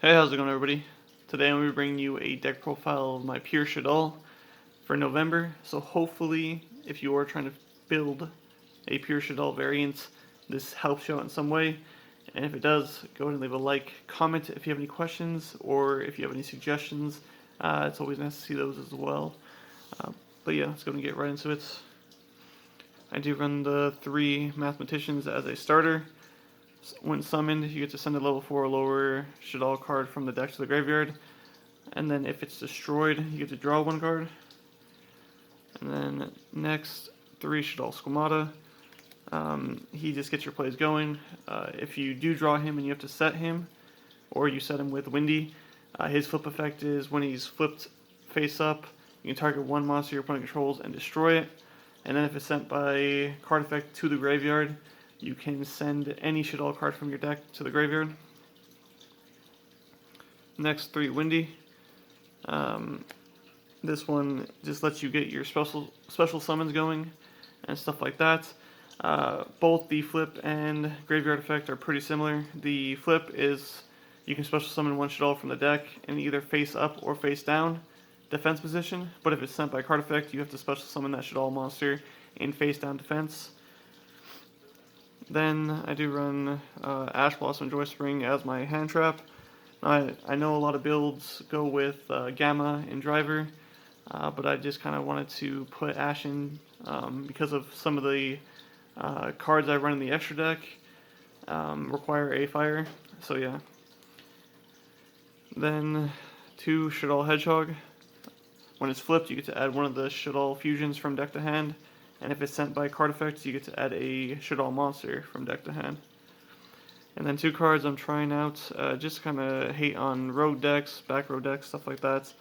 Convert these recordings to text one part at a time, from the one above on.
Hey, how's it going, everybody? Today I'm going to be bringing you a deck profile of my pure Shaddoll for November. So hopefully, if you are trying to build a pure Shaddoll variant, this helps you out in some way. And if it does, go ahead and leave a like, comment if you have any questions, or if you have any suggestions. It's always nice to see those as well. But yeah, let's go and get right into it. I do run the 3 Mathematicians as a starter. When summoned, you get to send a level 4 or lower Shaddoll card from the deck to the graveyard. And then if it's destroyed, you get to draw 1 card. And then next, 3 Shaddoll Squamata. He just gets your plays going. If you do draw him and you have to set him, or you set him with Windy, his flip effect is when he's flipped face up, you can target 1 monster your opponent controls and destroy it. And then if it's sent by card effect to the graveyard, you can send any Shaddoll card from your deck to the graveyard. Next, 3 Windy. This one just lets you get your special summons going and stuff like that. Both the flip and graveyard effect are pretty similar. The flip is you can special summon 1 Shaddoll from the deck in either face up or face down defense position, but if it's sent by card effect, you have to special summon that Shaddoll monster in face down defense. Then I do run Ash Blossom Joyspring as my hand trap. I know a lot of builds go with Gamma and Driver, but I just kind of wanted to put Ash in because of some of the cards I run in the extra deck require a fire, so yeah. Then 2 Shaddoll Hedgehog. When it's flipped, you get to add one of the Shaddoll fusions from deck to hand, and if it's sent by card effects, you get to add a Shaddoll monster from deck to hand. And then 2 cards I'm trying out, just kind of hate on rogue decks, back row decks, stuff like that.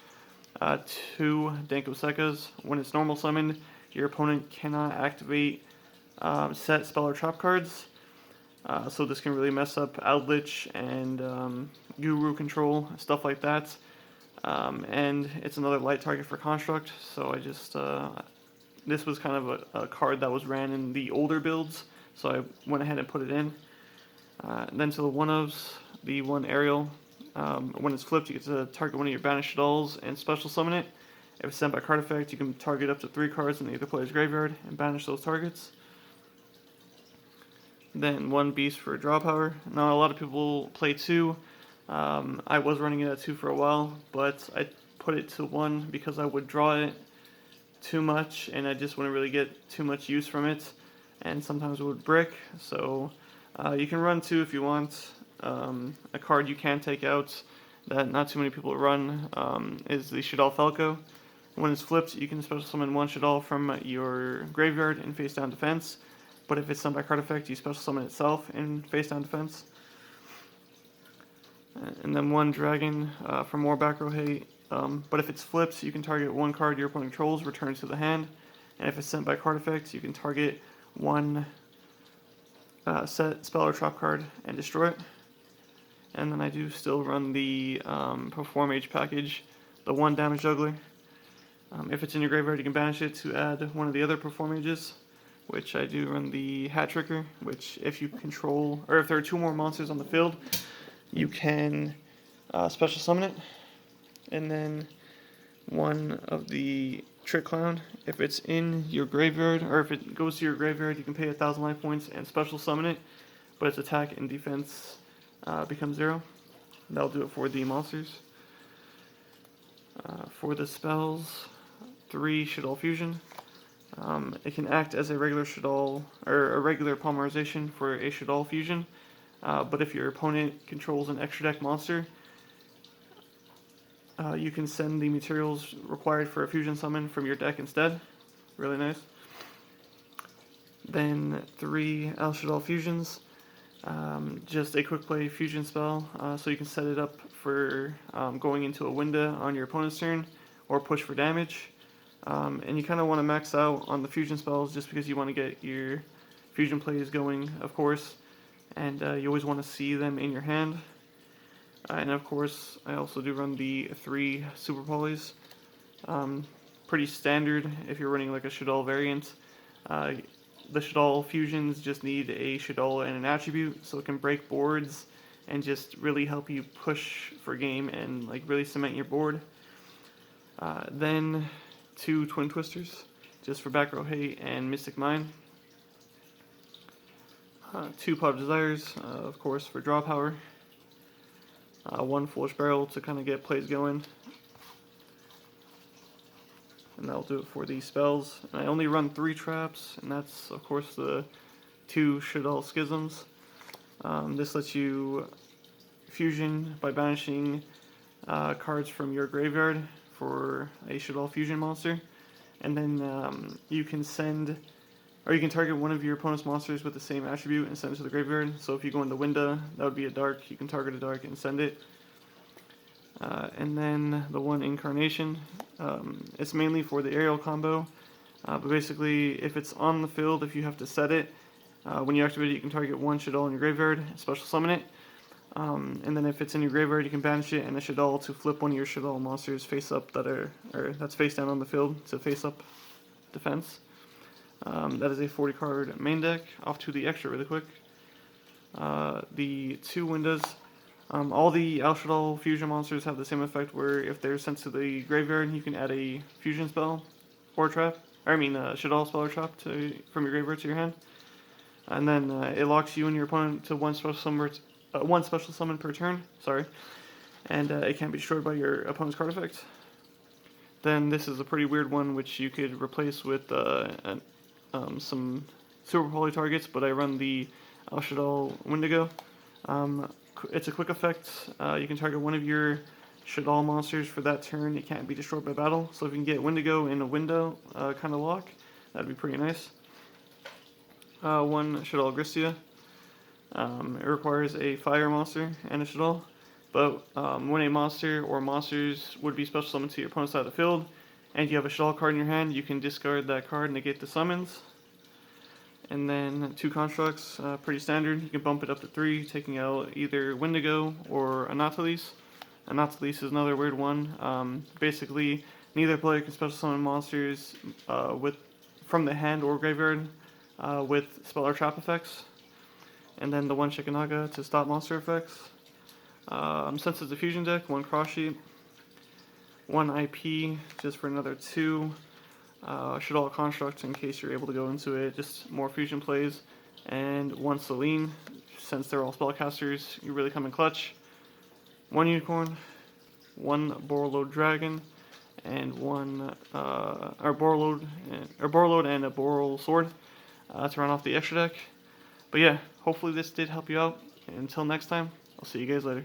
2 Danko Sekkas. When it's normal summoned, your opponent cannot activate set spell or trap cards. So this can really mess up Eldritch and Guru control, stuff like that. And it's another light target for Construct, so I just, this was kind of a card that was ran in the older builds, so I went ahead and put it in. Then to the 1-ofs, the 1 Aerial. When it's flipped, you get to target one of your banished Shadolls and special summon it. If it's sent by card effect, you can target up to 3 cards in either player's graveyard and banish those targets. Then 1 Beast for draw power. Now a lot of people play 2. I was running it at 2 for a while, but I put it to 1 because I would draw it too much and I just wouldn't really get too much use from it, and sometimes it would brick. So you can run 2 if you want. A card you can take out that not too many people run is the Shaddoll Falco. When it's flipped, you can special summon 1 Shaddoll from your graveyard in face down defense, but if it's sent by card effect, you special summon itself in face down defense. And then 1 Dragon for more back row hate. But if it's flipped, you can target 1 card your opponent controls, return to the hand. And if it's sent by card effect, you can target 1 set spell or trap card and destroy it. And then I do still run the Perform Age package, the 1 Damage Juggler. If it's in your graveyard, you can banish it to add one of the other Perform Ages, which I do run the Hat Tricker, which if you control, or if there are 2 more monsters on the field, you can special summon it. And then 1 of the Trick Clown. If it's in your graveyard, or if it goes to your graveyard, you can pay 1,000 life points and special summon it, but its attack and defense becomes 0. That'll do it for the monsters. For the spells, 3 Shaddoll Fusion. It can act as a regular Shaddoll, or a regular polymerization for a Shaddoll Fusion. But if your opponent controls an extra deck monster, you can send the materials required for a fusion summon from your deck instead. Really nice. Then 3 El Shaddoll Fusions. Just a quick play fusion spell, so you can set it up for going into a window on your opponent's turn, or push for damage. And you kind of want to max out on the fusion spells just because you want to get your fusion plays going, of course. And you always want to see them in your hand. And of course, I also do run the 3 Super Polys. Pretty standard if you're running like a Shaddoll variant. The Shaddoll fusions just need a Shaddoll and an attribute, so it can break boards and just really help you push for game and like really cement your board. Then 2 Twin Twisters, just for back row hate and Mystic Mine. 2 Pot of Desires, of course, for draw power. 1 Foolish Barrel to kind of get plays going. And that'll do it for these spells. And I only run 3 traps, and that's, of course, the 2 Shaddoll Schisms. This lets you fusion by banishing cards from your graveyard for a Shaddoll fusion monster. And then you can send, or you can target one of your opponent's monsters with the same attribute and send it to the graveyard. So if you go into Winda, that would be a dark. You can target a dark and send it. And then the 1 Incarnation. It's mainly for the aerial combo. But basically, if it's on the field, if you have to set it, when you activate it, you can target 1 Shaddoll in your graveyard, special summon it. And then if it's in your graveyard, you can banish it and a Shaddoll to flip one of your Shaddoll monsters face up that's face down on the field to face up defense. That is a 40 card main deck. Off to the extra really quick. The 2 Windows. All the Shaddoll fusion monsters have the same effect where if they're sent to the graveyard, you can add a fusion spell or trap. Shaddoll spell or trap from your graveyard to your hand. And then it locks you and your opponent to one special summon per turn. Sorry, and it can't be destroyed by your opponent's card effect. Then this is a pretty weird one, which you could replace with some super poly targets, but I run the Shaddoll Wendigo. It's a quick effect. You can target one of your Shaddoll monsters for that turn. It can't be destroyed by battle. So if you can get Wendigo in a window kind of lock, that'd be pretty nice. 1 Shaddoll Gristia. It requires a fire monster and a Shaddoll. But when a monster or monsters would be special summoned to your opponent's side of the field, and you have a Shaddoll card in your hand, you can discard that card and negate the summons. And then 2 Constructs, pretty standard. You can bump it up to 3, taking out either Wendigo or Anatolis. Anatolis is another weird one. Basically, neither player can special summon monsters from the hand or graveyard with spell or trap effects. And then the 1 Shikanaga to stop monster effects. Since it's a fusion deck, 1 Cross Sheet. 1 IP, just for another 2. Shaddoll Construct in case you're able to go into it, just more fusion plays, and 1 Selene, since they're all spellcasters, you really come in clutch. 1 Unicorn, 1 Borreload Dragon, and 1 Borreload and a Boral Sword to run off the extra deck. But yeah, hopefully this did help you out. And until next time, I'll see you guys later.